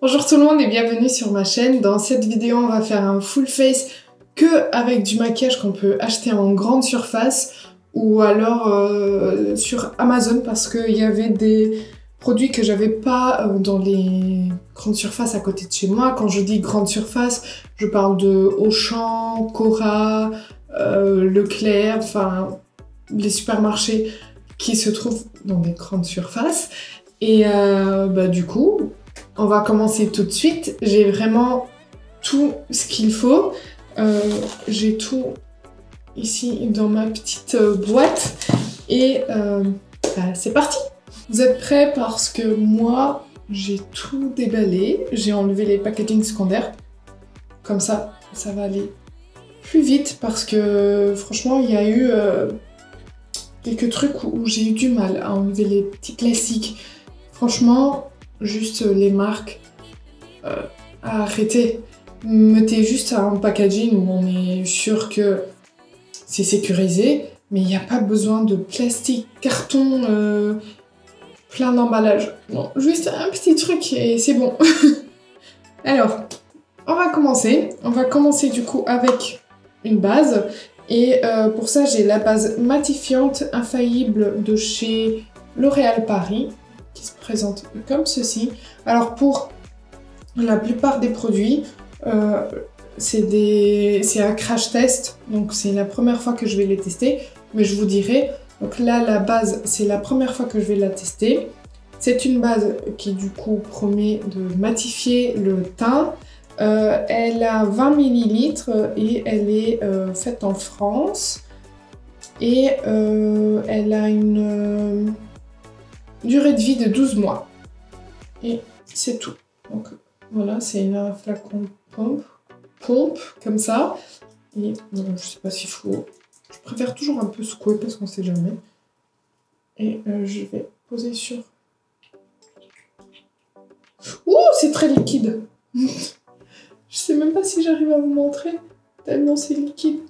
Bonjour tout le monde et bienvenue sur ma chaîne. Dans cette vidéo, on va faire un full face que avec du maquillage qu'on peut acheter en grande surface ou alors sur Amazon parce qu'il y avait des produits que j'avais pas dans les grandes surfaces à côté de chez moi. Quand je dis grande surface, je parle de Auchan, Cora, Leclerc, enfin les supermarchés qui se trouvent dans des grandes surfaces. Et du coup, on va commencer tout de suite. J'ai vraiment tout ce qu'il faut. J'ai tout ici dans ma petite boîte. Et c'est parti! Vous êtes prêts? Parce que moi, j'ai tout déballé. J'ai enlevé les packaging secondaires. Comme ça, ça va aller plus vite. Parce que franchement, il y a eu quelques trucs où j'ai eu du mal à enlever les petits classiques. Franchement, juste les marques, arrêtez. Mettez juste un packaging où on est sûr que c'est sécurisé, mais il n'y a pas besoin de plastique, carton, plein d'emballage. Non, juste un petit truc et c'est bon. Alors, on va commencer. On va commencer du coup avec une base. Et pour ça, j'ai la base matifiante infaillible de chez L'Oréal Paris, qui se présente comme ceci. Alors pour la plupart des produits, c'est un crash test, donc c'est la première fois que je vais les tester, mais je vous dirai. Donc là, la base, c'est la première fois que je vais la tester. C'est une base qui du coup promet de matifier le teint. Elle a 20 ml et elle est faite en France. Et elle a une durée de vie de 12 mois. Et c'est tout. Donc voilà, c'est un flacon pompe comme ça. Et je sais pas s'il faut... Je préfère toujours un peu secouer parce qu'on sait jamais. Et je vais poser sur... Ouh, c'est très liquide. Je sais même pas si j'arrive à vous montrer, tellement c'est liquide.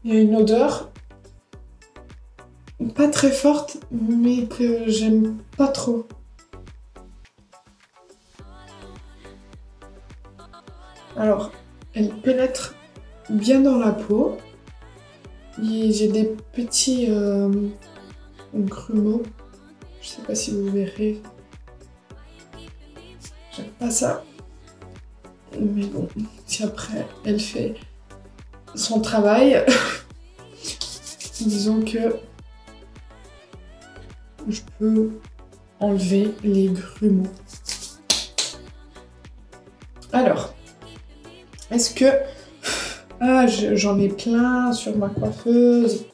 Il y a une odeur pas très forte, mais que j'aime pas trop. Alors, elle pénètre bien dans la peau. J'ai des petits grumeaux. Je sais pas si vous verrez. J'aime pas ça. Mais bon, si après elle fait son travail, disons que je peux enlever les grumeaux. Alors, est-ce que... Ah, j'en ai plein sur ma coiffeuse.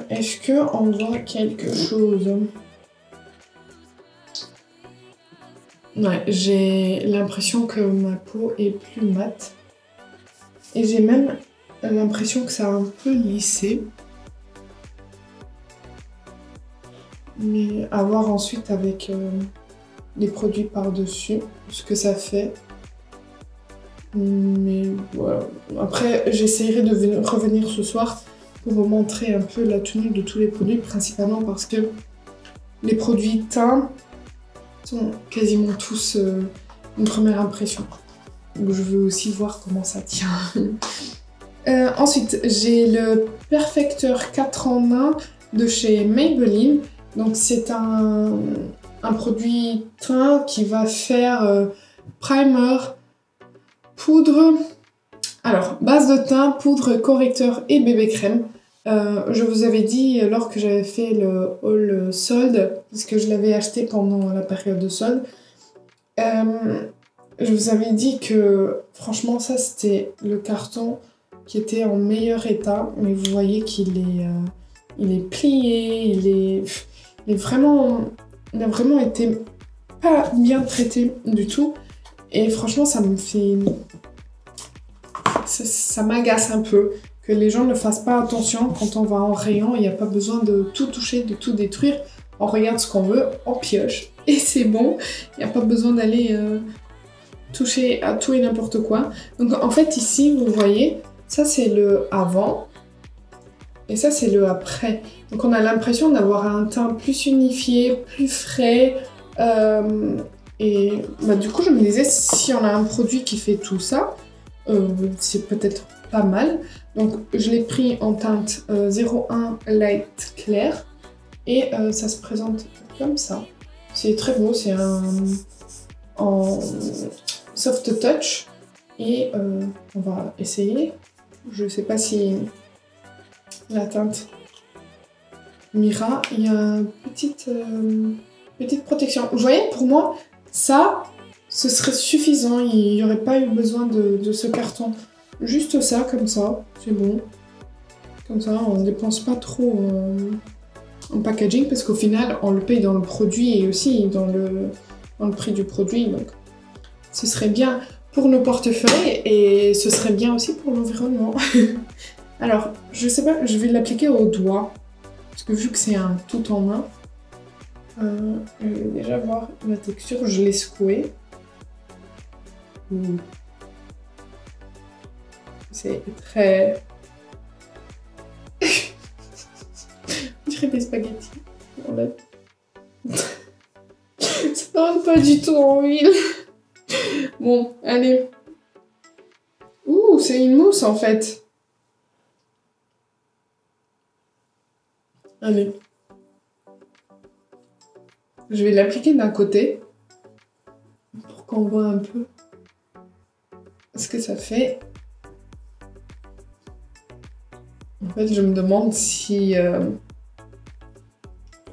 Est-ce qu'on voit quelque chose? Ouais, j'ai l'impression que ma peau est plus mate. Et j'ai même l'impression que ça a un peu lissé. Mais à voir ensuite avec les produits par-dessus, ce que ça fait. Mais voilà. Après, j'essaierai de revenir ce soir pour vous montrer un peu la tenue de tous les produits, principalement parce que les produits teints sont quasiment tous une première impression. Donc je veux aussi voir comment ça tient. Ensuite, j'ai le Perfecteur 4 en 1 de chez Maybelline. Donc c'est un produit teint qui va faire primer, poudre, alors base de teint, poudre, correcteur et bébé crème. Je vous avais dit lors que j'avais fait le haul solde, parce que je l'avais acheté pendant la période de solde, je vous avais dit que franchement ça c'était le carton qui était en meilleur état, mais vous voyez qu'il est, il est plié, il a vraiment été pas bien traité du tout. Et franchement, ça me fait... Ça m'agace un peu que les gens ne fassent pas attention quand on va en rayon. Il n'y a pas besoin de tout toucher, de tout détruire. On regarde ce qu'on veut, on pioche et c'est bon. Il n'y a pas besoin d'aller toucher à tout et n'importe quoi. Donc en fait ici, vous voyez, ça c'est le avant et ça c'est le après. Donc on a l'impression d'avoir un teint plus unifié, plus frais. Et bah, du coup je me disais, si on a un produit qui fait tout ça, c'est peut-être pas mal. Donc je l'ai pris en teinte 01 Light Clair et ça se présente comme ça. C'est très beau, c'est en soft touch et on va essayer. Je sais pas si la teinte m'ira. Il y a une petite protection. Vous voyez, pour moi, ça, ce serait suffisant. Il n'y aurait pas eu besoin de ce carton. Juste ça, comme ça, c'est bon. Comme ça, on ne dépense pas trop en packaging parce qu'au final, on le paye dans le produit et aussi dans le prix du produit. Donc, ce serait bien pour nos portefeuilles et ce serait bien aussi pour l'environnement. Alors, je sais pas, je vais l'appliquer au doigt parce que vu que c'est un tout en main, je vais déjà voir la texture. Je l'ai secoué. C'est très... On dirait des spaghettis. Ça donne pas du tout en huile. Bon, allez. Ouh, c'est une mousse en fait. Allez. Je vais l'appliquer d'un côté pour qu'on voit un peu ce que ça fait. En fait, je me demande si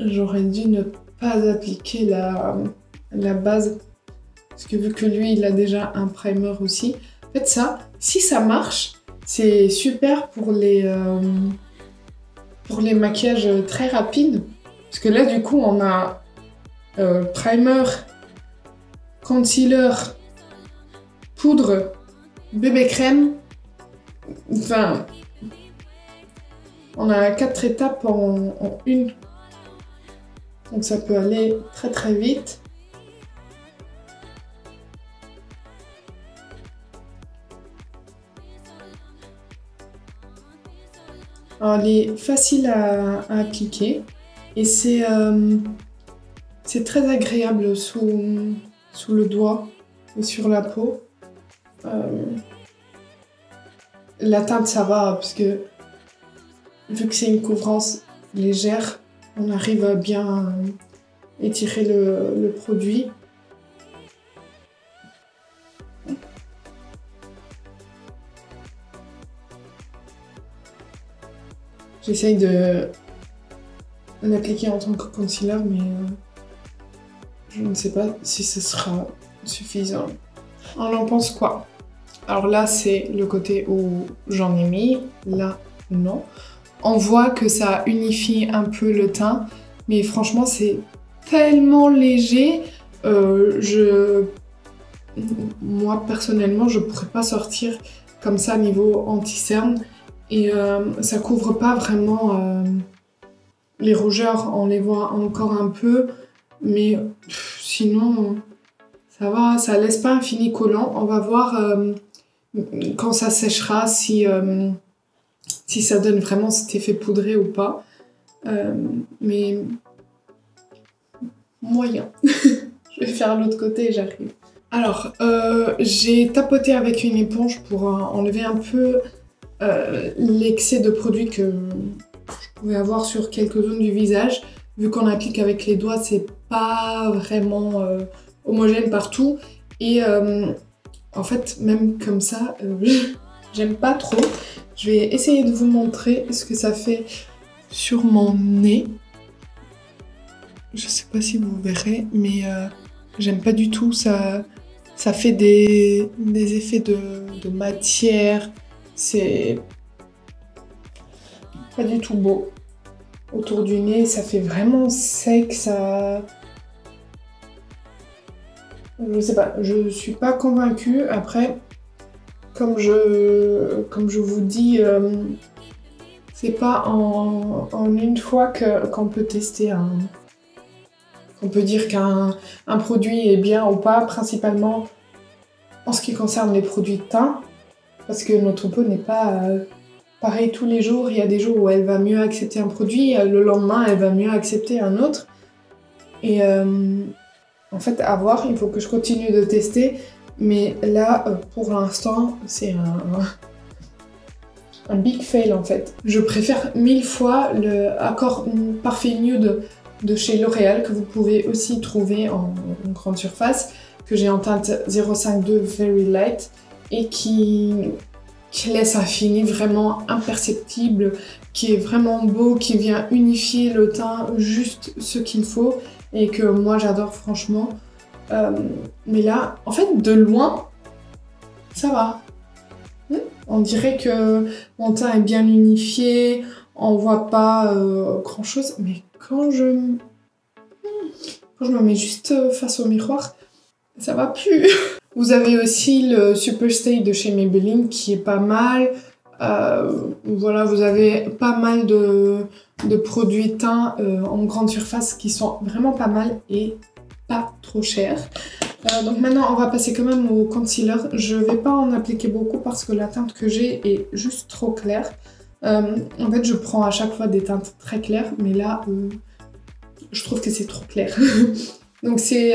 j'aurais dû ne pas appliquer la base. Parce que vu que lui, il a déjà un primer aussi. En fait, ça, si ça marche, c'est super pour les maquillages très rapides. Parce que là, du coup, on a primer, concealer, poudre, bébé crème. Enfin, on a 4 étapes en une. Donc ça peut aller très très vite. Alors, elle est facile à appliquer et c'est très agréable sous le doigt et sur la peau. La teinte ça va parce que vu que c'est une couvrance légère, on arrive à bien étirer le produit. J'essaye de l'appliquer en tant que concealer, mais je ne sais pas si ce sera suffisant. On en pense quoi? Alors là, c'est le côté où j'en ai mis, là, non. On voit que ça unifie un peu le teint, mais franchement, c'est tellement léger. Moi, personnellement, je pourrais pas sortir comme ça niveau anti-cerne. Et ça couvre pas vraiment les rougeurs, on les voit encore un peu, mais sinon ça va, ça laisse pas un fini collant. On va voir quand ça séchera si ça donne vraiment cet effet poudré ou pas, mais moyen. Je vais faire l'autre côté et j'arrive. Alors, j'ai tapoté avec une éponge pour enlever un peu l'excès de produit que je pouvais avoir sur quelques zones du visage. Vu qu'on applique avec les doigts, c'est pas vraiment homogène partout. Et en fait, même comme ça, j'aime pas trop. Je vais essayer de vous montrer ce que ça fait sur mon nez. Je sais pas si vous verrez, mais j'aime pas du tout. Ça fait des effets de matière. C'est pas du tout beau. Autour du nez, ça fait vraiment sec, ça... Je sais pas, je suis pas convaincue. Après, comme je vous dis, c'est pas en une fois qu'on peut tester qu'on peut dire qu'un produit est bien ou pas. Principalement, en ce qui concerne les produits de teint, parce que notre peau n'est pas pareil tous les jours. Il y a des jours où elle va mieux accepter un produit, le lendemain elle va mieux accepter un autre. Et en fait, à voir, il faut que je continue de tester. Mais là, pour l'instant, c'est un big fail en fait. Je préfère 1000 fois le Accord Parfait Nude de chez L'Oréal, que vous pouvez aussi trouver en grande surface, que j'ai en teinte 052 Very Light et qui laisse un fini vraiment imperceptible, qui est vraiment beau, qui vient unifier le teint juste ce qu'il faut et que moi j'adore franchement. Mais là, en fait, de loin, ça va. On dirait que mon teint est bien unifié, on voit pas grand chose, mais quand je me mets juste face au miroir, ça va plus. Vous avez aussi le Superstay de chez Maybelline qui est pas mal. Voilà, vous avez pas mal de produits teints en grande surface qui sont vraiment pas mal et pas trop chers. Donc maintenant on va passer quand même au concealer. Je vais pas en appliquer beaucoup parce que la teinte que j'ai est juste trop claire. En fait je prends à chaque fois des teintes très claires, mais là je trouve que c'est trop clair. Donc c'est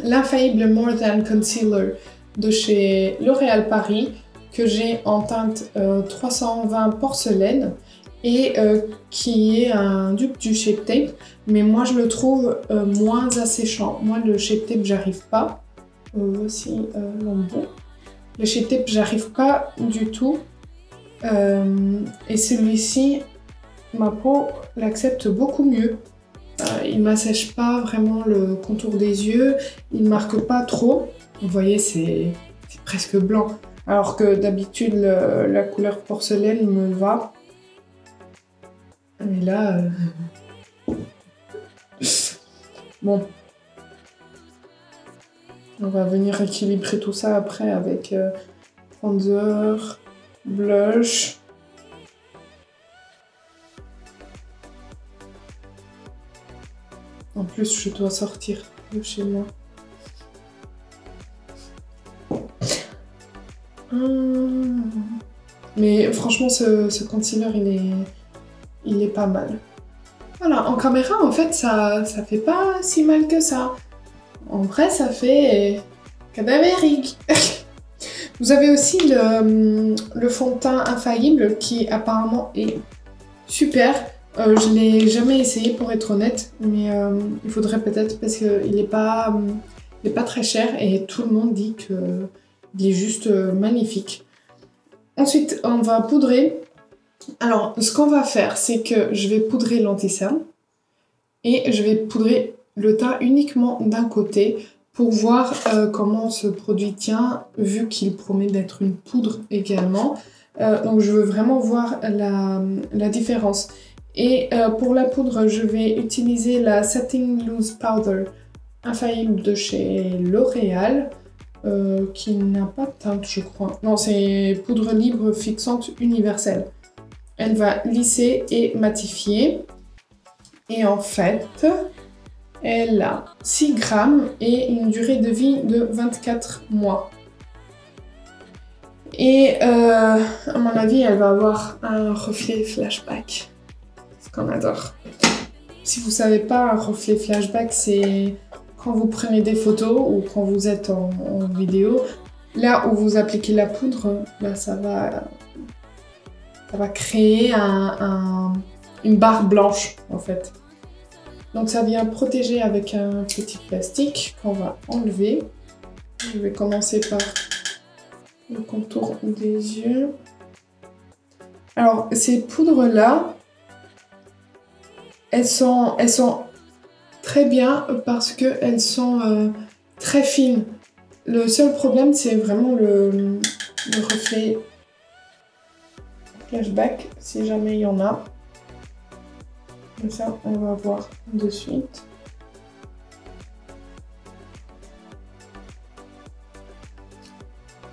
l'infaillible More Than Concealer de chez L'Oréal Paris que j'ai en teinte 320 porcelaine et qui est un dupe du Shape Tape, mais moi je le trouve moins asséchant. Moi le Shape Tape j'arrive pas. Voici l'embout. Le Shape Tape j'arrive pas du tout. Et celui-ci, ma peau l'accepte beaucoup mieux. Il m'assèche pas vraiment le contour des yeux, il marque pas trop. Vous voyez, c'est presque blanc. Alors que d'habitude, la couleur porcelaine me va. Mais là... Bon. On va venir équilibrer tout ça après avec bronzer, blush. En plus, je dois sortir de chez moi. Mais franchement, ce concealer, il est pas mal. Voilà, en caméra, en fait, ça fait pas si mal que ça. En vrai, ça fait cadavérique. Vous avez aussi le fond de teint infaillible qui apparemment est super. Je l'ai jamais essayé pour être honnête, mais il faudrait peut-être parce qu'il est pas très cher et tout le monde dit qu'il est juste magnifique. Ensuite, on va poudrer. Alors, ce qu'on va faire, c'est que je vais poudrer l'anti-cerne et je vais poudrer le teint uniquement d'un côté pour voir comment ce produit tient, vu qu'il promet d'être une poudre également. Donc, je veux vraiment voir la différence. Et pour la poudre, je vais utiliser la Setting Loose Powder infaillible de chez L'Oréal, qui n'a pas de teinte, je crois. Non, c'est poudre libre fixante universelle. Elle va lisser et matifier. Et en fait, elle a 6 grammes et une durée de vie de 24 mois. Et à mon avis, elle va avoir un reflet flashback. Ce qu'on adore. Si vous savez pas, un reflet flashback, c'est quand vous prenez des photos ou quand vous êtes en vidéo. Là où vous appliquez la poudre, là, ça va créer une barre blanche, en fait. Donc ça vient protéger avec un petit plastique qu'on va enlever. Je vais commencer par le contour des yeux. Alors, ces poudres-là, elles sont très bien parce qu'elles sont très fines. Le seul problème, c'est vraiment le reflet flashback, si jamais il y en a. Et ça, on va voir de suite.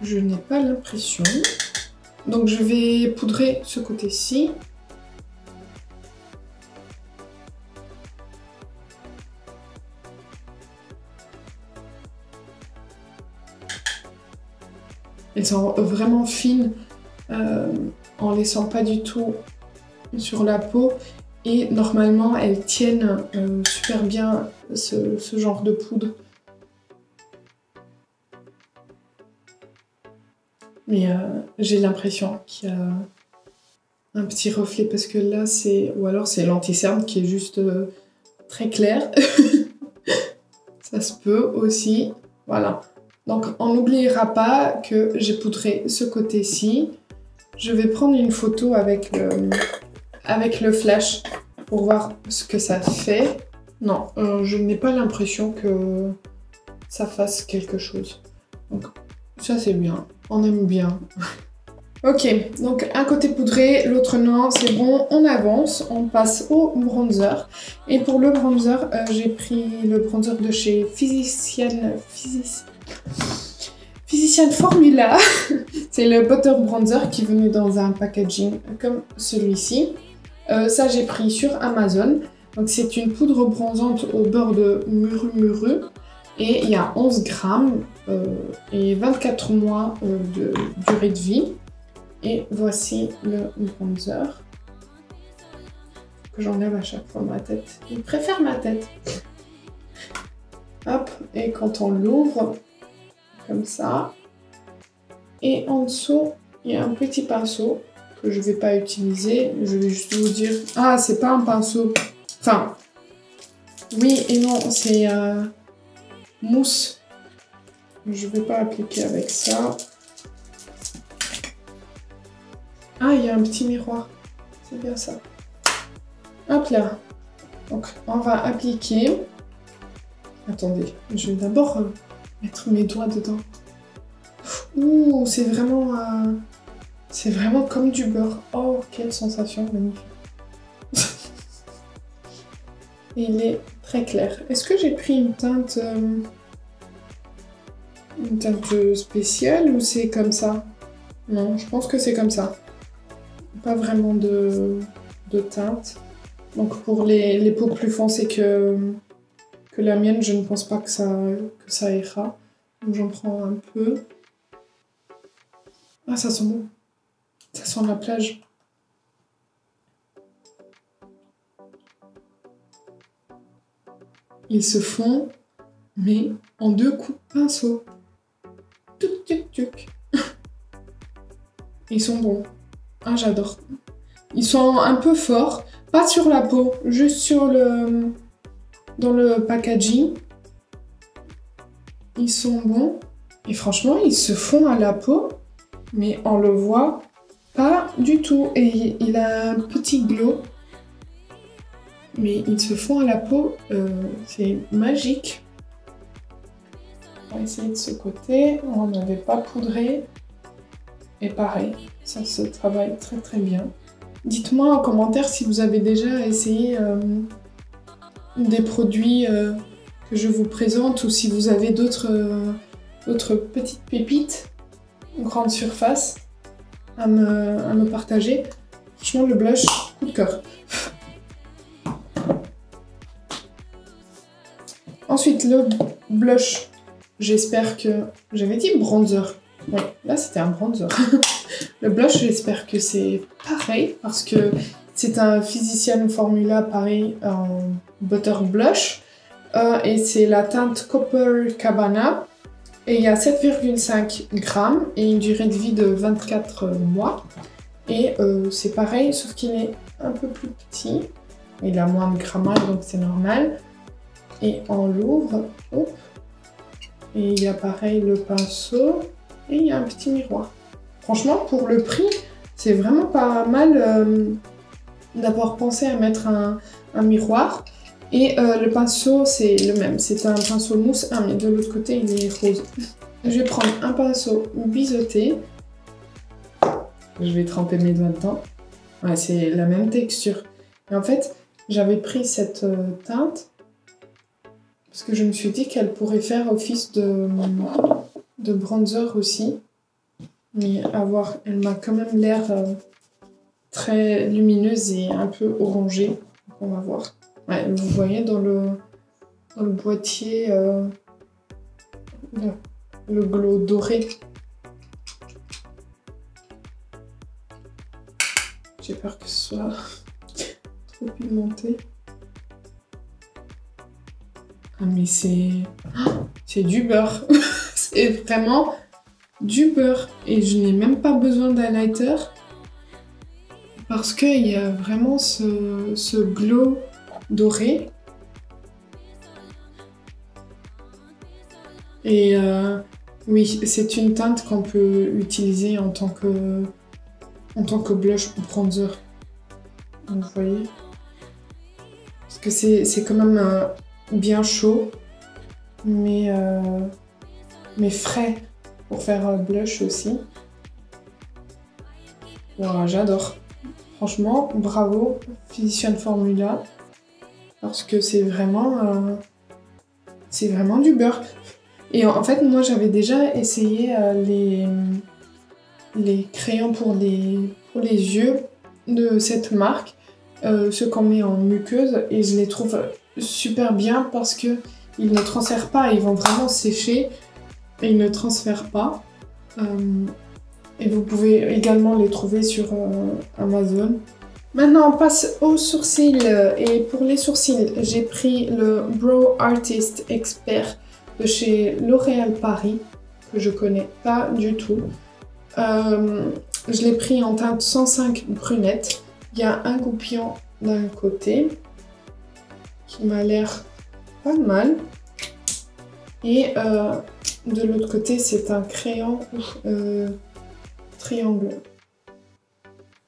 Je n'ai pas l'impression. Donc je vais poudrer ce côté-ci. Elles sont vraiment fines, en laissant pas du tout sur la peau. Et normalement, elles tiennent super bien ce genre de poudre. Mais j'ai l'impression qu'il y a un petit reflet parce que là, c'est... Ou alors c'est l'anti-cerne qui est juste très clair. Ça se peut aussi. Voilà. Donc, on n'oubliera pas que j'ai poudré ce côté-ci. Je vais prendre une photo avec le flash pour voir ce que ça fait. Non, je n'ai pas l'impression que ça fasse quelque chose. Donc, ça c'est bien. On aime bien. Ok, donc un côté poudré, l'autre non, c'est bon, on avance, on passe au bronzer. Et pour le bronzer, j'ai pris le bronzer de chez Physician Formula. C'est le Butter Bronzer qui est venu dans un packaging comme celui-ci. Ça, j'ai pris sur Amazon. Donc, c'est une poudre bronzante au beurre de muru. Et il y a 11 grammes et 24 mois de durée de vie. Et voici le bronzer. Que j'enlève à chaque fois ma tête. Il préfère ma tête. Hop, et quand on l'ouvre, comme ça. Et en dessous, il y a un petit pinceau que je ne vais pas utiliser. Je vais juste vous dire... Ah, c'est pas un pinceau. Enfin, oui et non, c'est mousse. Je ne vais pas appliquer avec ça. Ah, il y a un petit miroir. C'est bien ça. Hop là. Donc, on va appliquer. Attendez, je vais d'abord mettre mes doigts dedans. Ouh, c'est vraiment comme du beurre. Oh, quelle sensation magnifique. Et il est très clair. Est-ce que j'ai pris une teinte spéciale ou c'est comme ça? Non, je pense que c'est comme ça. Pas vraiment de teinte. Donc pour les peaux plus foncées que la mienne, je ne pense pas que ça ira. Donc j'en prends un peu. Ah, ça sent bon. Ça sent la plage. Ils se font, mais en 2 coups de pinceau. Tuc, tuc, tuc. Ils sont bons. Ah, j'adore. Ils sont un peu forts. Pas sur la peau, juste dans le packaging. Ils sont bons. Et franchement, ils se font à la peau. Mais on le voit pas du tout. Et il a un petit glow. Mais ils se font à la peau. C'est magique. On va essayer de ce côté. On n'avait pas poudré. Et pareil, ça se travaille très très bien. Dites-moi en commentaire si vous avez déjà essayé des produits que je vous présente ou si vous avez d'autres petites pépites grande surface à me partager. Franchement, le blush, coup de cœur. Ensuite, le blush, j'espère que... J'avais dit bronzer. Ouais, là c'était un bronzer. Le blush, j'espère que c'est pareil parce que c'est un Physician Formula pareil en butter blush et c'est la teinte Copacabana et il y a 7,5 grammes et une durée de vie de 24 mois et c'est pareil sauf qu'il est un peu plus petit, il a moins de grammage donc c'est normal et on l'ouvre, hop, et il y a pareil le pinceau et il y a un petit miroir. Franchement, pour le prix, c'est vraiment pas mal d'avoir pensé à mettre un miroir. Et le pinceau, c'est le même. C'est un pinceau mousse. Ah, mais de l'autre côté, il est rose. Je vais prendre un pinceau biseauté. Je vais tremper mes doigts dedans. Ouais, c'est la même texture. Et en fait, j'avais pris cette teinte parce que je me suis dit qu'elle pourrait faire office de bronzer aussi. Mais à voir, elle m'a quand même l'air très lumineuse et un peu orangée. Donc on va voir. Ouais, vous voyez dans le boîtier le glow doré. J'ai peur que ce soit trop pigmenté. Ah mais c'est du beurre. C'est vraiment du beurre. Et je n'ai même pas besoin d'highlighter. Parce qu'il y a vraiment ce glow doré. Et oui, c'est une teinte qu'on peut utiliser en tant que blush ou bronzer. Donc, vous voyez. Parce que c'est quand même bien chaud, mais frais pour faire blush aussi. Voilà, j'adore. Franchement, bravo Physician Formula, parce que c'est vraiment du beurre. Et en fait, moi j'avais déjà essayé les crayons pour les yeux de cette marque, ceux qu'on met en muqueuse, et je les trouve super bien parce que ils ne transfèrent pas, ils vont vraiment sécher et ils ne transfèrent pas. Et vous pouvez également les trouver sur Amazon. Maintenant, on passe aux sourcils. Et pour les sourcils, j'ai pris le Brow Artist Expert de chez L'Oréal Paris, que je connais pas du tout. Je l'ai pris en teinte 105 brunette. Il y a un goupillon d'un côté qui m'a l'air pas mal. Et de l'autre côté, c'est un crayon triangle.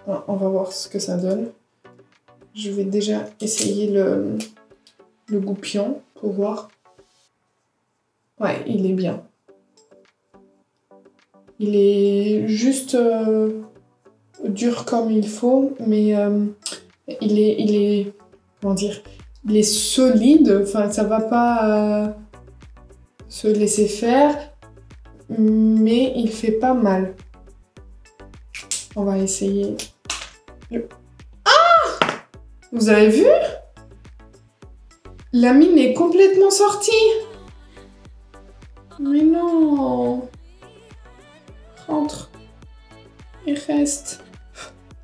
Alors, on va voir ce que ça donne. Je vais déjà essayer le goupillon pour voir. Ouais, il est bien. Il est juste dur comme il faut, mais il est comment dire, il est solide. Enfin, ça va pas se laisser faire, mais il fait pas mal. On va essayer. Ah! Vous avez vu? La mine est complètement sortie. Mais non. Rentre. Il reste.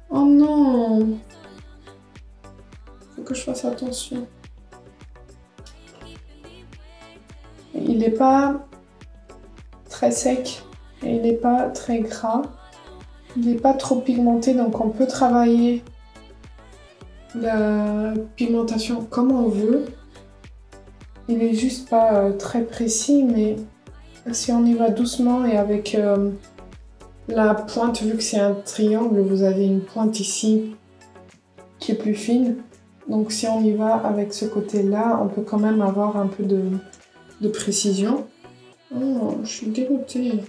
Oh non. Faut que je fasse attention. Il n'est pas très sec et il n'est pas très gras. Il n'est pas trop pigmenté, donc on peut travailler la pigmentation comme on veut. Il est juste pas très précis, mais si on y va doucement et avec la pointe, vu que c'est un triangle, vous avez une pointe ici qui est plus fine. Donc si on y va avec ce côté-là, on peut quand même avoir un peu de précision. Oh, je suis dégoûtée.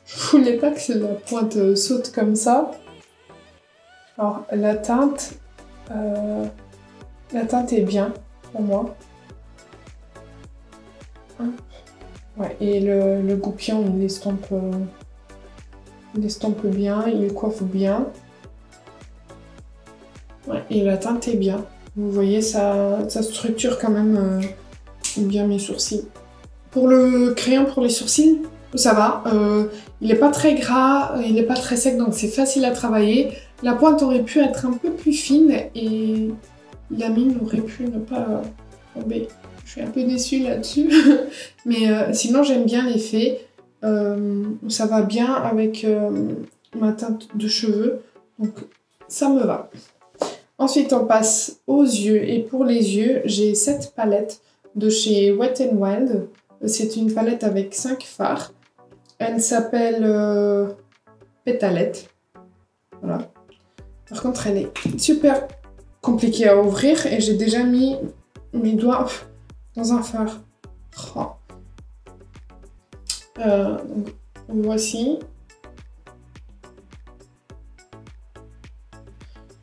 Je voulais pas que la pointe saute comme ça. Alors la teinte est bien pour moi. Ouais, et le goupillon il estompe bien, il coiffe bien. Ouais, et la teinte est bien. Vous voyez, ça structure quand même bien mes sourcils. Pour le crayon pour les sourcils, ça va. Il n'est pas très gras, il n'est pas très sec, donc c'est facile à travailler. La pointe aurait pu être un peu plus fine et la mine aurait pu ne pas tomber. Je suis un peu déçue là-dessus. Mais sinon, j'aime bien l'effet. Ça va bien avec ma teinte de cheveux. Donc, ça me va. Ensuite, on passe aux yeux. Et pour les yeux, j'ai cette palette de chez Wet n Wild. C'est une palette avec 5 fards. Elle s'appelle Pétalette. Voilà. Par contre, elle est super compliquée à ouvrir et j'ai déjà mis mes doigts dans un fard. Oh. Donc, voici.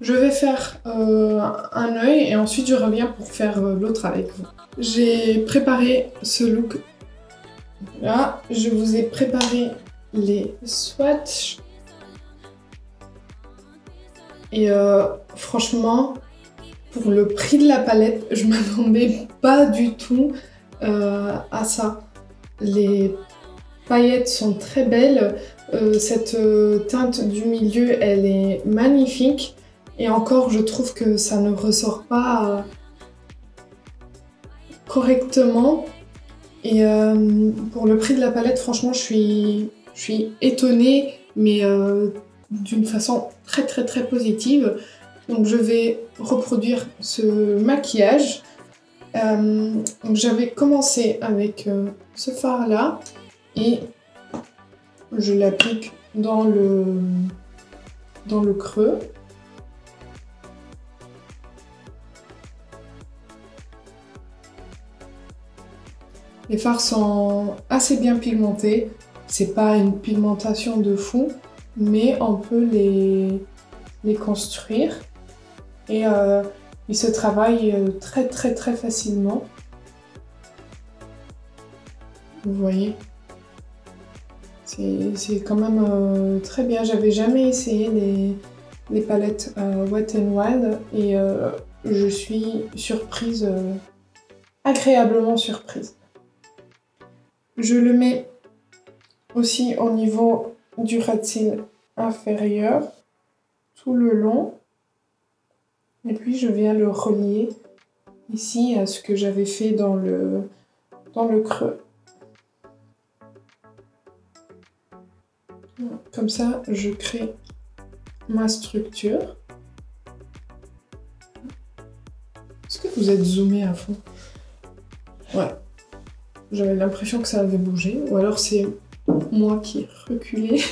Je vais faire un œil et ensuite je reviens pour faire l'autre avec vous. J'ai préparé ce look. Là, je vous ai préparé les swatchs. Et franchement, pour le prix de la palette, je m'attendais pas du tout à ça. Les paillettes sont très belles. Cette teinte du milieu, elle est magnifique. Et encore, je trouve que ça ne ressort pas correctement. Et pour le prix de la palette, franchement, je suis étonnée, mais d'une façon très très très positive. Donc je vais reproduire ce maquillage. Donc j'avais commencé avec ce fard là et je l'applique dans le creux. Les fards sont assez bien pigmentés. C'est pas une pigmentation de fou, mais on peut les construire. Et ils se travaillent très très très facilement. Vous voyez, c'est quand même très bien. J'avais jamais essayé les palettes Wet n Wild et je suis surprise, agréablement surprise. Je le mets aussi au niveau du ras de cils inférieur, tout le long. Et puis je viens le relier ici à ce que j'avais fait dans le creux. Comme ça, je crée ma structure. Est-ce que vous êtes zoomé à fond? Ouais. J'avais l'impression que ça avait bougé, ou alors c'est moi qui ai reculé.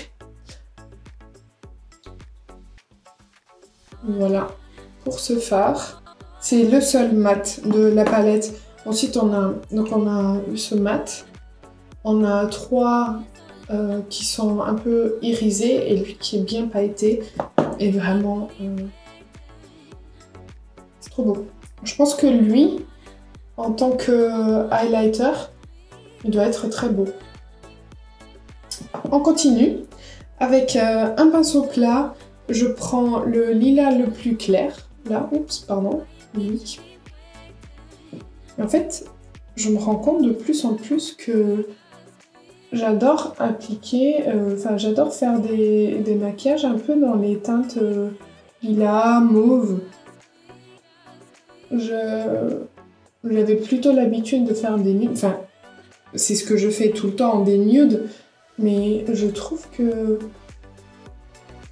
Voilà, pour ce fard. C'est le seul mat de la palette. Ensuite, on a ce mat. On a 3 qui sont un peu irisés et lui qui est bien pailleté. Et vraiment, c'est trop beau. Je pense que lui, en tant que highlighter, il doit être très beau. On continue avec un pinceau plat. Je prends le lilas le plus clair. Là, oups, pardon. Oui. En fait, je me rends compte de plus en plus que j'adore appliquer, j'adore faire des maquillages un peu dans les teintes lilas, mauve. J'avais plutôt l'habitude de faire des nudes. Enfin, c'est ce que je fais tout le temps, des nudes. Mais je trouve que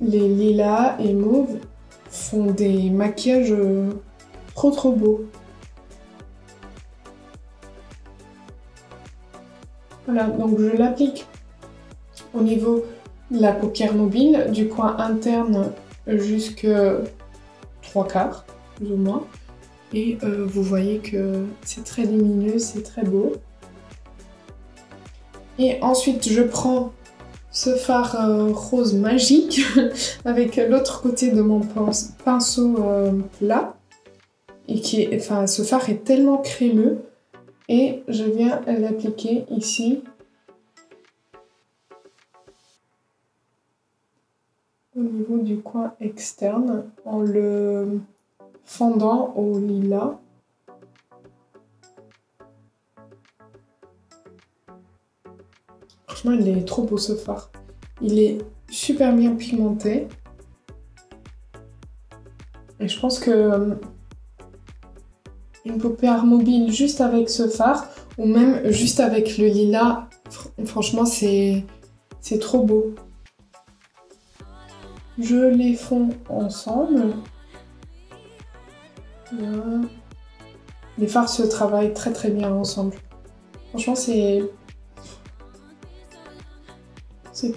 les lilas et mauves font des maquillages trop beaux. Voilà, donc je l'applique au niveau de la paupière mobile, du coin interne jusque 3/4, plus ou moins. Et vous voyez que c'est très lumineux, c'est très beau. Et ensuite, je prends ce fard rose magique avec l'autre côté de mon pinceau plat. Et ce fard est tellement crémeux. Et je viens l'appliquer ici. Au niveau du coin externe, en le fendant au lilas. Franchement, il est trop beau ce fard. Il est super bien pigmenté. Et je pense que une paupière mobile juste avec ce fard, ou même juste avec le lilas, franchement, c'est trop beau. Je les fonds ensemble. Voilà. Les fards se travaillent très bien ensemble. Franchement, c'est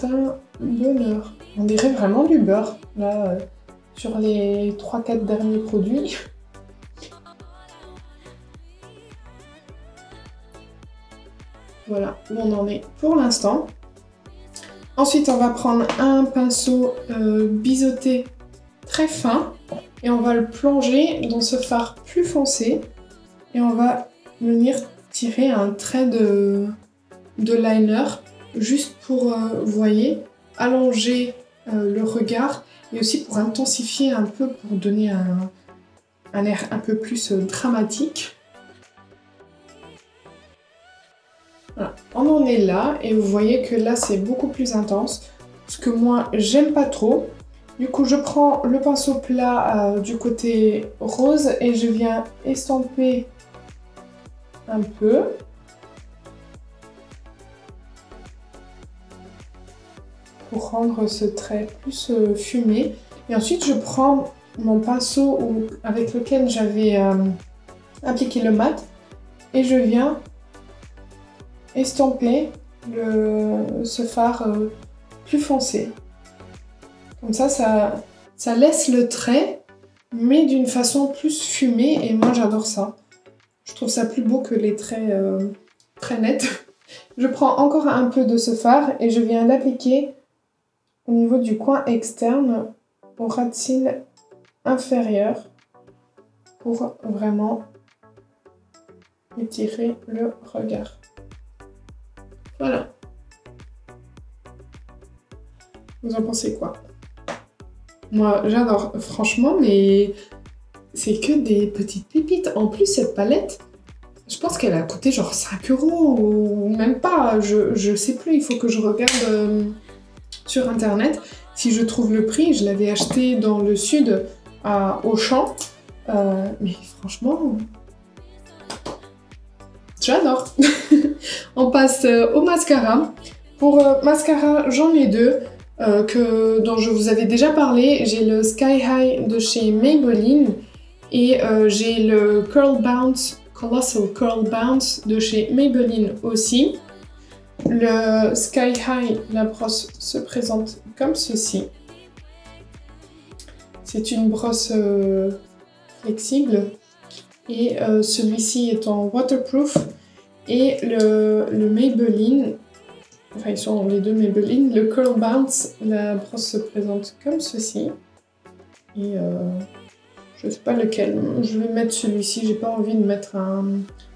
un bonheur. On dirait vraiment du beurre, là, sur les 3-4 derniers produits. Voilà où on en est pour l'instant. Ensuite, on va prendre un pinceau biseauté très fin et on va le plonger dans ce fard plus foncé et on va venir tirer un trait de liner juste pour, vous voyez, allonger le regard et aussi pour intensifier un peu, pour donner un air un peu plus dramatique. Voilà. On en est là et vous voyez que là c'est beaucoup plus intense. Ce que moi j'aime pas trop. Du coup je prends le pinceau plat du côté rose et je viens estomper un peu. Pour rendre ce trait plus fumé. Et ensuite je prends mon pinceau avec lequel j'avais appliqué le mat et je viens estomper ce fard plus foncé. Comme ça laisse le trait, mais d'une façon plus fumée, et moi j'adore ça. Je trouve ça plus beau que les traits très nets. Je prends encore un peu de ce fard et je viens l'appliquer au niveau du coin externe, au ras de cils inférieur, pour vraiment étirer le regard. Voilà. Vous en pensez quoi? Moi, j'adore, franchement, mais c'est que des petites pépites. En plus, cette palette, je pense qu'elle a coûté genre 5 € ou même pas. Je sais plus, il faut que je regarde sur internet si je trouve le prix. Je l'avais acheté dans le sud, à Auchan. Mais franchement, j'adore. On passe au mascara. Pour mascara, j'en ai deux. Dont je vous avais déjà parlé. J'ai le Sky High de chez Maybelline et j'ai le Curl Bounce, Colossal Curl Bounce de chez Maybelline aussi. Le Sky High, la brosse se présente comme ceci. C'est une brosse flexible et celui-ci est en waterproof, et le Maybelline, enfin ils sont les deux Maybelline, le Curl Bounce, la brosse se présente comme ceci. Et je sais pas lequel, je vais mettre celui-ci, j'ai pas envie de mettre un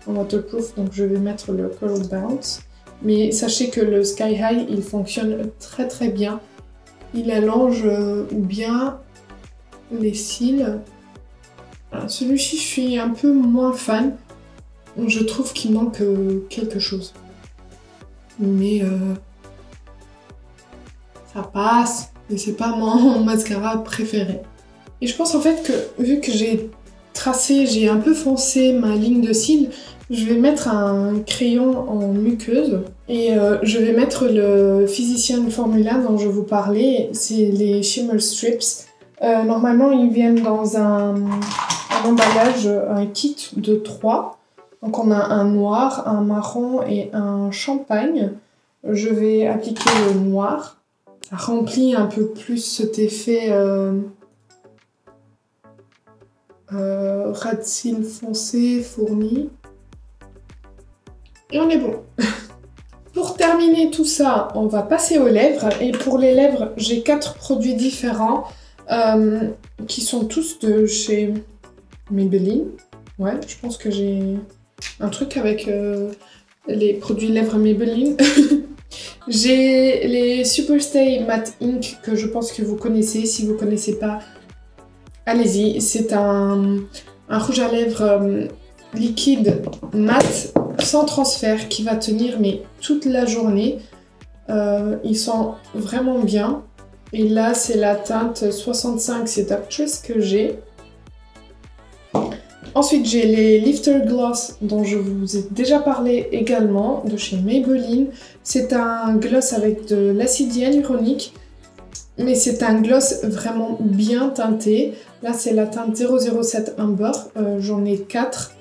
waterproof, donc je vais mettre le Curl Bounce. Mais sachez que le Sky High, il fonctionne très très bien. Il allonge bien les cils. Celui-ci, je suis un peu moins fan. Je trouve qu'il manque quelque chose. Mais ça passe. Mais c'est pas mon mascara préféré. Et je pense en fait que, vu que j'ai un peu foncé ma ligne de cils, je vais mettre un crayon en muqueuse et je vais mettre le Physician Formula dont je vous parlais, c'est les Shimmer Strips. Normalement, ils viennent dans un emballage, un kit de 3. Donc on a un noir, un marron et un champagne. Je vais appliquer le noir. Ça remplit un peu plus cet effet ras de cils foncé, fourni. Et on est bon. Pour terminer tout ça, on va passer aux lèvres. Et pour les lèvres, j'ai 4 produits différents qui sont tous de chez Maybelline. Ouais, je pense que j'ai un truc avec les produits lèvres Maybelline. J'ai les Superstay Matte Ink que je pense que vous connaissez. Si vous ne connaissez pas, allez-y. C'est un rouge à lèvres liquide mat sans transfert qui va tenir mais toute la journée. Ils sont vraiment bien. Et là, c'est la teinte 65 Seductress que j'ai. Ensuite, j'ai les Lifter Gloss dont je vous ai déjà parlé également, de chez Maybelline. C'est un gloss avec de l'acide hyaluronique, mais c'est un gloss vraiment bien teinté. Là, c'est la teinte 007 Amber. J'en ai 4.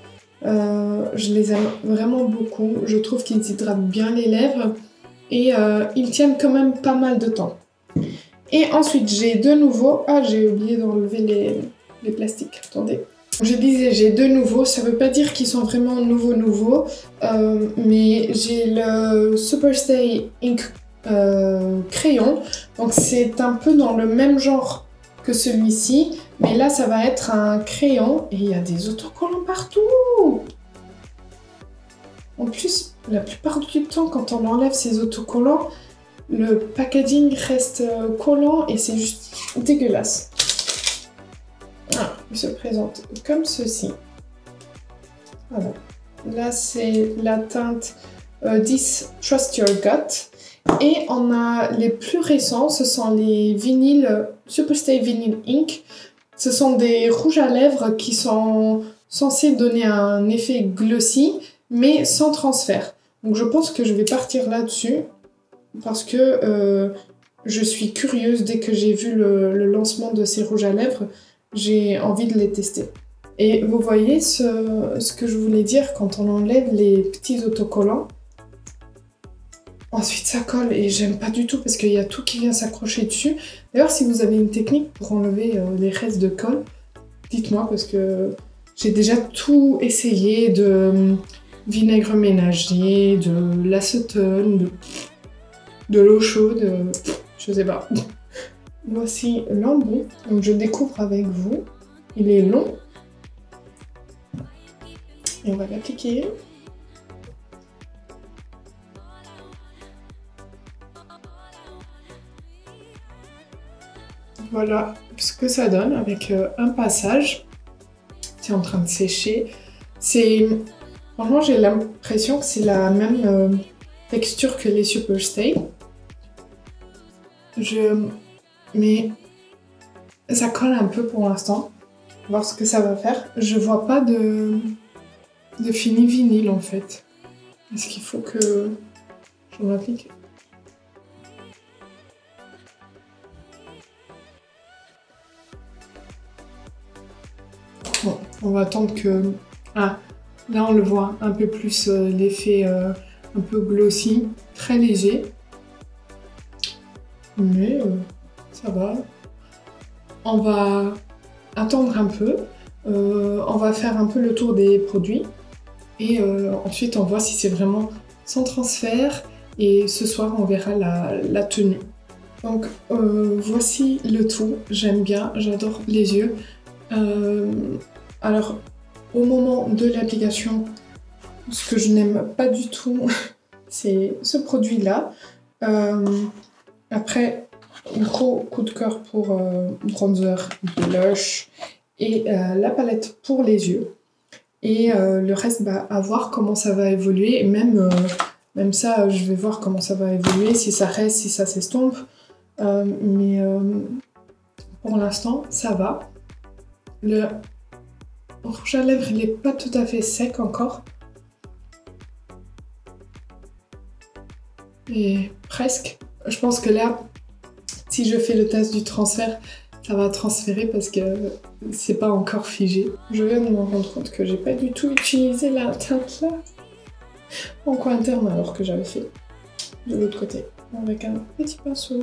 Je les aime vraiment beaucoup. Je trouve qu'ils hydratent bien les lèvres et ils tiennent quand même pas mal de temps. Et ensuite, j'ai de nouveau... Ah, j'ai oublié d'enlever les plastiques. Attendez. Je disais, j'ai deux nouveaux, ça veut pas dire qu'ils sont vraiment nouveaux, mais j'ai le Superstay Ink crayon, donc c'est un peu dans le même genre que celui-ci, mais là ça va être un crayon et il y a des autocollants partout. En plus, la plupart du temps, quand on enlève ces autocollants, le packaging reste collant et c'est juste dégueulasse. Ah, il se présente comme ceci. Voilà. Là, c'est la teinte 10 Trust Your Gut. Et on a les plus récents, ce sont les vinyles Superstay Vinyl Ink. Ce sont des rouges à lèvres qui sont censés donner un effet glossy, mais sans transfert. Donc je pense que je vais partir là-dessus, parce que je suis curieuse. Dès que j'ai vu le lancement de ces rouges à lèvres, j'ai envie de les tester. Et vous voyez ce que je voulais dire quand on enlève les petits autocollants. Ensuite ça colle et j'aime pas du tout parce qu'il y a tout qui vient s'accrocher dessus. D'ailleurs si vous avez une technique pour enlever les restes de colle, dites-moi parce que j'ai déjà tout essayé, de vinaigre ménager, de l'acétone, de l'eau chaude, je sais pas. Voici l'embout, donc je découvre avec vous. Il est long. Et on va l'appliquer. Voilà ce que ça donne avec un passage. C'est en train de sécher. Franchement, j'ai l'impression que c'est la même texture que les Superstay. Mais ça colle un peu pour l'instant. On va voir ce que ça va faire. Je vois pas de fini vinyle en fait. Est-ce qu'il faut que j'en applique ? Bon, on va attendre que... Ah, là on le voit un peu plus, l'effet un peu glossy, très léger. Mais ça va. On va attendre un peu. On va faire un peu le tour des produits. Et ensuite on voit si c'est vraiment sans transfert. Et ce soir on verra la tenue. Donc voici le tout. J'aime bien, j'adore les yeux. Alors, au moment de l'application, ce que je n'aime pas du tout, c'est ce produit-là. Après, gros coup de cœur pour bronzer, blush et la palette pour les yeux. Et le reste, à voir comment ça va évoluer. Et même ça, je vais voir comment ça va évoluer, si ça reste, si ça s'estompe. Mais pour l'instant, ça va. Le rouge à lèvres, il n'est pas tout à fait sec encore. Et presque. Je pense que là, si je fais le test du transfert, ça va transférer parce que c'est pas encore figé. Je viens de me rendre compte que j'ai pas du tout utilisé la teinte là en coin interne alors que j'avais fait de l'autre côté avec un petit pinceau.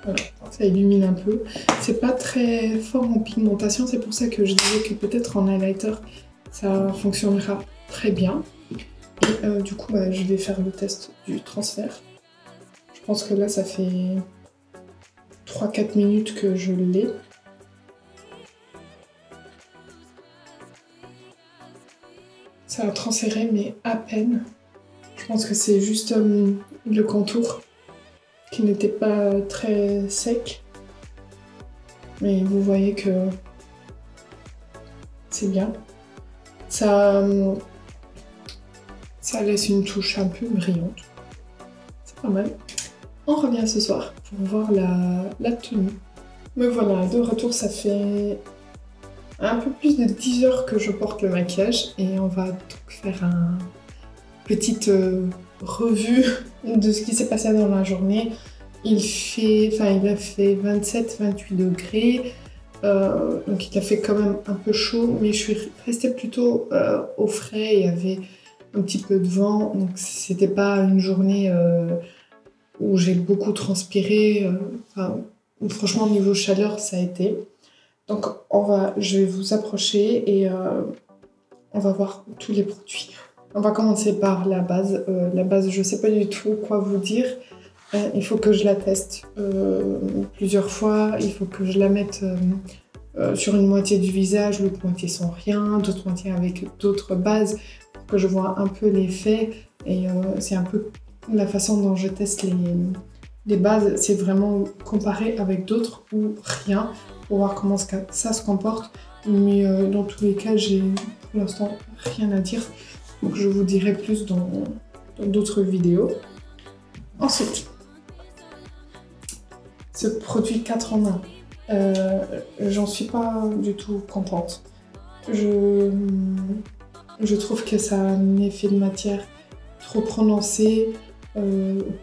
Voilà, ça illumine un peu. C'est pas très fort en pigmentation, c'est pour ça que je disais que peut-être en highlighter ça fonctionnera très bien. Et du coup, je vais faire le test du transfert. Je pense que là, ça fait 3-4 minutes que je l'ai. Ça a transféré, mais à peine. Je pense que c'est juste le contour qui n'était pas très sec. Mais vous voyez que c'est bien. Ça laisse une touche un peu brillante. C'est pas mal. On revient ce soir pour voir la tenue. Me voilà, de retour, ça fait un peu plus de 10 heures que je porte le maquillage et on va donc faire une petite revue de ce qui s'est passé dans la journée. Il a fait 27-28 degrés, donc il a fait quand même un peu chaud, mais je suis restée plutôt au frais, il y avait un petit peu de vent, donc c'était pas une journée où j'ai beaucoup transpiré, franchement niveau chaleur ça a été. Donc je vais vous approcher et on va voir tous les produits. On va commencer par la base. La base, je sais pas du tout quoi vous dire. Il faut que je la teste plusieurs fois. Il faut que je la mette sur une moitié du visage, l'autre moitié sans rien, d'autres moitiés avec d'autres bases, pour que je vois un peu l'effet. Et c'est un peu la façon dont je teste les bases. C'est vraiment comparer avec d'autres ou rien pour voir comment ça se comporte. Mais dans tous les cas, j'ai pour l'instant rien à dire. Donc je vous dirai plus dans d'autres vidéos. Ensuite, ce produit 4 en 1, j'en suis pas du tout contente. Je trouve que ça a un effet de matière trop prononcé.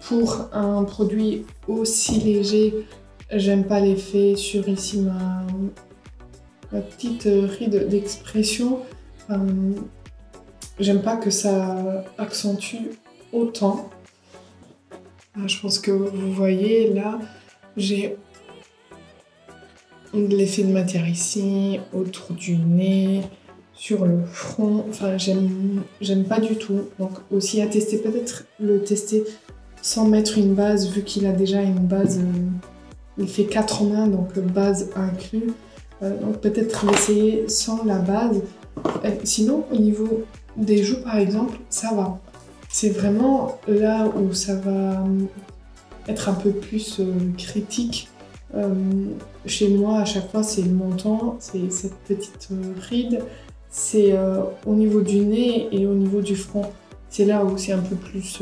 Pour un produit aussi léger, j'aime pas l'effet sur ici ma petite ride d'expression. J'aime pas que ça accentue autant. Je pense que vous voyez là, j'ai de l'effet de matière ici, autour du nez, sur le front. Enfin, j'aime pas du tout. Donc aussi à tester, peut-être le tester sans mettre une base, vu qu'il a déjà une base. Il fait 4 en 1, donc base inclus. Donc peut-être l'essayer sans la base. Sinon, au niveau des joues par exemple, ça va. C'est vraiment là où ça va être un peu plus critique. Chez moi, à chaque fois, c'est le menton, c'est cette petite ride. C'est au niveau du nez et au niveau du front. C'est là où c'est un peu plus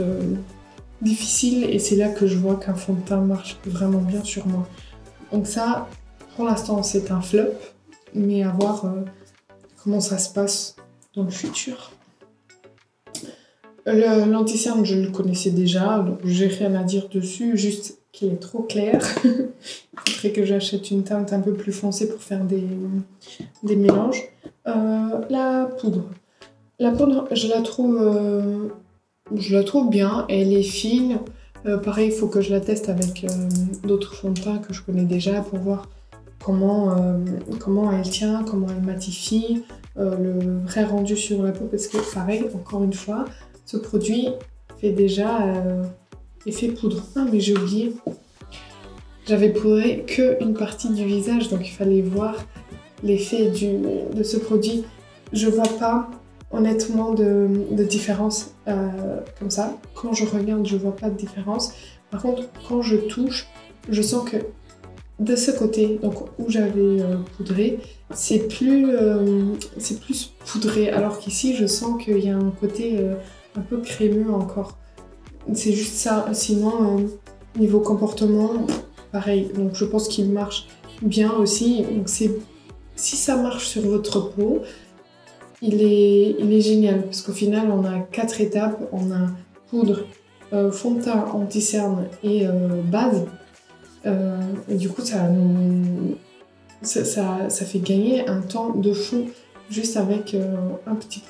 difficile et c'est là que je vois qu'un fond de teint marche vraiment bien sur moi. Donc ça, pour l'instant, c'est un flop, mais à voir comment ça se passe dans le futur. L'anti-cerne, je le connaissais déjà, donc j'ai rien à dire dessus, juste qu'il est trop clair. Il faudrait que j'achète une teinte un peu plus foncée pour faire des mélanges. La poudre. La poudre, je la trouve bien, elle est fine. Pareil, il faut que je la teste avec d'autres fonds de teint que je connais déjà pour voir comment elle tient, comment elle matifie, le vrai rendu sur la peau, parce que pareil, encore une fois, ce produit fait déjà effet poudre. Ah mais j'ai oublié, j'avais poudré qu'une partie du visage, donc il fallait voir l'effet de ce produit. Je vois pas honnêtement de différence comme ça. Quand je regarde, je vois pas de différence. Par contre, quand je touche, je sens que de ce côté, donc où j'avais poudré, c'est plus poudré, alors qu'ici, je sens qu'il y a un côté un peu crémeux encore. C'est juste ça. Sinon, niveau comportement, pareil. Donc je pense qu'il marche bien aussi. Donc si ça marche sur votre peau, il est génial, parce qu'au final, on a 4 étapes. On a poudre, fond de teint, anti-cerne et base. Et du coup, ça fait gagner un temps de fou juste avec un petit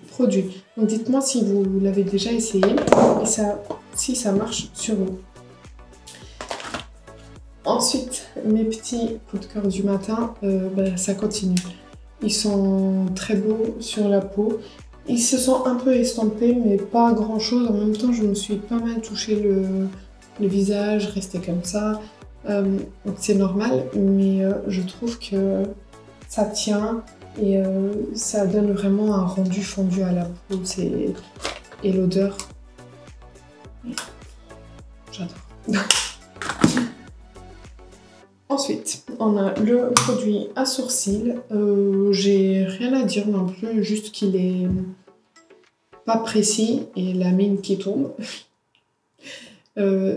produit. Donc dites-moi si vous l'avez déjà essayé et si ça marche sur vous. Ensuite, mes petits coups de cœur du matin, ça continue. Ils sont très beaux sur la peau. Ils se sont un peu estompés, mais pas grand chose. En même temps, je me suis pas mal touché le visage, resté comme ça. Donc c'est normal, mais je trouve que ça tient et ça donne vraiment un rendu fondu à la peau. Et l'odeur, j'adore. Ensuite, on a le produit à sourcils. J'ai rien à dire non plus, juste qu'il est pas précis et la mine qui tombe.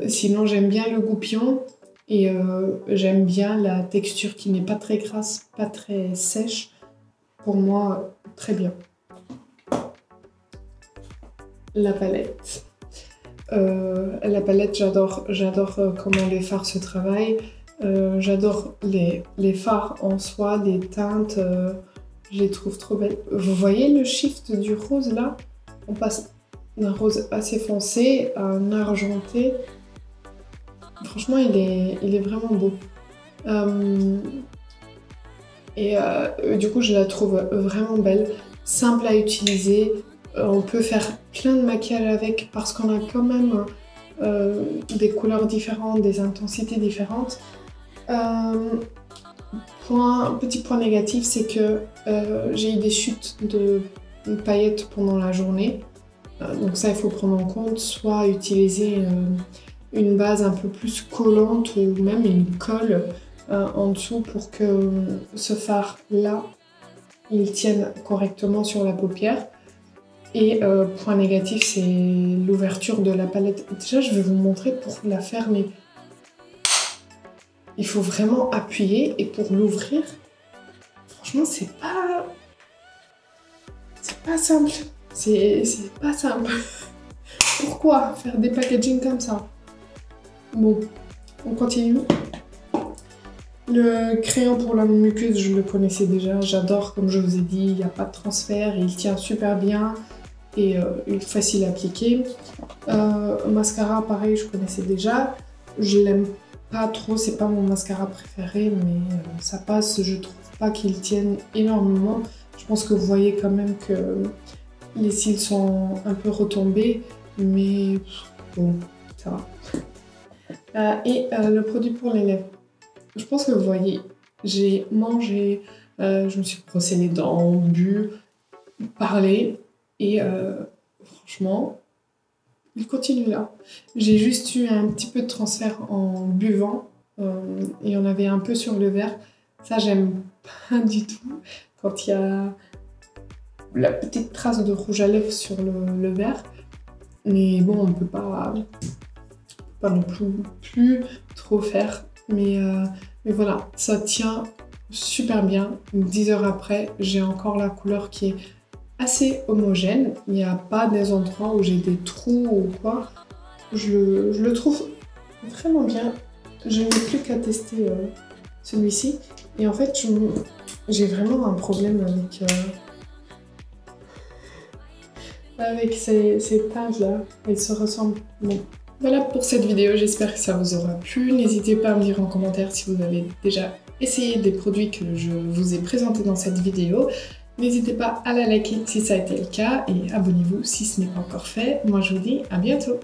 Sinon, j'aime bien le goupillon et j'aime bien la texture qui n'est pas très grasse, pas très sèche. Pour moi, très bien. La palette. J'adore comment les fards se travaillent. J'adore les fards en soi, les teintes, je les trouve trop belles. Vous voyez le shift du rose là? On passe d'un rose assez foncé à un argenté. Franchement, il est vraiment beau. Du coup, je la trouve vraiment belle, simple à utiliser. On peut faire plein de maquillage avec parce qu'on a quand même des couleurs différentes, des intensités différentes. Petit point négatif, c'est que j'ai eu des chutes de paillettes pendant la journée. Donc ça, il faut prendre en compte, soit utiliser une base un peu plus collante ou même une colle en dessous pour que ce fard-là, il tienne correctement sur la paupière. Et point négatif, c'est l'ouverture de la palette. Déjà, je vais vous montrer pour la fermer. Il faut vraiment appuyer et pour l'ouvrir, franchement, c'est pas simple. C'est pas simple. Pourquoi faire des packaging comme ça? Bon, on continue. Le crayon pour la muqueuse, je le connaissais déjà. J'adore, comme je vous ai dit, il n'y a pas de transfert, il tient super bien et il est facile à appliquer. Mascara, pareil, je connaissais déjà. Je l'aime pas trop, c'est pas mon mascara préféré, mais ça passe. Je trouve pas qu'il tienne énormément. Je pense que vous voyez quand même que les cils sont un peu retombés, mais bon, ça va. Et le produit pour les lèvres. Je pense que vous voyez, j'ai mangé, je me suis brossé les dents, bu, parlé, et franchement, il continue là. J'ai juste eu un petit peu de transfert en buvant, et il y en avait un peu sur le verre. Ça, j'aime pas du tout, quand il y a la petite trace de rouge à lèvres sur le verre. Mais bon, on peut pas non plus trop faire. Mais voilà, ça tient super bien. 10 heures après, j'ai encore la couleur qui est assez homogène. Il n'y a pas des endroits où j'ai des trous ou quoi. Je le trouve vraiment bien. Je n'ai plus qu'à tester celui-ci. Et en fait, j'ai vraiment un problème avec ces teintes là. Elles se ressemblent. Bon. Voilà pour cette vidéo, j'espère que ça vous aura plu. N'hésitez pas à me dire en commentaire si vous avez déjà essayé des produits que je vous ai présentés dans cette vidéo. N'hésitez pas à la liker si ça a été le cas et abonnez-vous si ce n'est pas encore fait. Moi je vous dis à bientôt.